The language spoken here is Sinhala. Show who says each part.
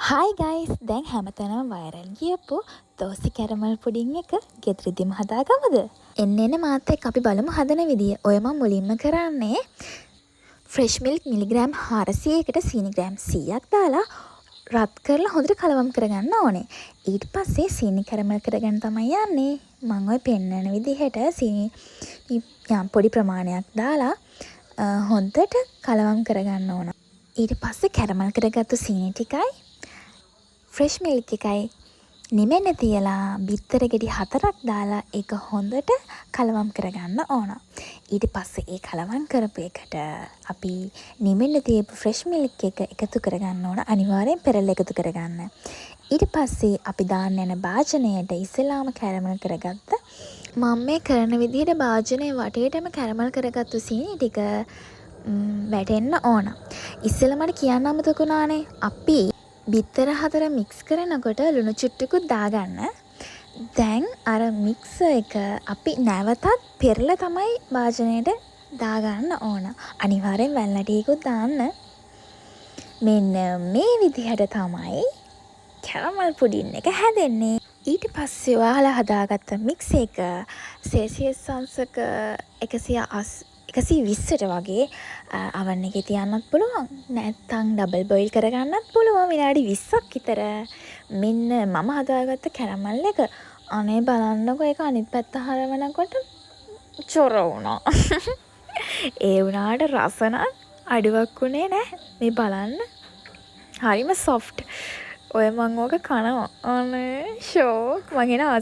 Speaker 1: හායි ගයිස්, දැන් හැමතැනම වයිරල් ගියපු දෝසි කැරමල් පුඩින් එක ගෙදරදිම හදාගමුද? එන්න මාත් එක්ක අපි බලමු හදන විදිය. ඔය මම මුලින්ම කරන්නේ ෆ්‍රෙෂ් මිල්ක් මිලිග්‍රෑම් 400කට සීනි ග්‍රෑම් 100ක් දාලා රත් කරලා හොඳට කලවම් කරගන්න ඕනේ. ඊට පස්සේ සීනි කැරමල් කරගන්න තමයි යන්නේ. මම ඔය පෙන්නන විදිහට සීනි යම් පොඩි ප්‍රමාණයක් දාලා හොඳට කලවම් කරගන්න ඕන. ඊට පස්සේ කැරමල් කරගත්තු සීනි ටිකයි ෆ්‍රෙෂ් මිල්ක් එකයි නිමෙන්න තියලා බිත්තර ගෙඩි 4ක් දාලා ඒක හොඳට කලවම් කරගන්න ඕන. ඊට පස්සේ ඒ කලවම් කරපු එකට අපි නිමෙන්න තියපු ෆ්‍රෙෂ් මිල්ක් එක එකතු කරගන්න ඕන. අනිවාර්යෙන් පෙරලා එකතු කරගන්න. ඊට පස්සේ අපි දාන්න යන භාජනයට ඉස්සෙල්ලාම කැරමල් කරගත්ත මම මේ කරන විදිහට භාජනයේ වටේටම කැරමල් කරගත්තු සීනි ටික වැටෙන්න ඕන. ඉස්සෙල්ලා මට කියන්න අමතක වුණානේ. අපි බිත්තර 4 මික්ස් කරනකොට ලුණු චුට්ටකුත් දාගන්න. දැන් අර මික්ස් එක අපි නැවතත් පෙරලා තමයි භාජනයට දාගන්න ඕන. අනිවාර්යෙන් වැල්ලටියකුත් දාන්න. මෙන්න මේ විදිහට තමයි කැරමල් පුඩින් එක හැදෙන්නේ. ඊට පස්සේ ඔයාලා හදාගත්ත මික්ස් එක සෙල්සියස් අංශක 120ට වගේ අවන් එකේ තියන්නත් පුළුවන්. නැත්නම් ඩබල් බොයිල් කරගන්නත් පුළුවන් විනාඩි 20ක් විතර. මෙන්න මම හදාගත්ත කැරමල් එක. අනේ බලන්නකෝ ඒක අනිත් පැත්ත හරවනකොට චොර වුණා. ඒ වුණාට රස නම් අඩුවක් උනේ නැහැ. මේ බලන්න. හරිම සොෆ්ට්. ඔය මං ඕක කනවා. අනේ ෂෝක් මං එනවා.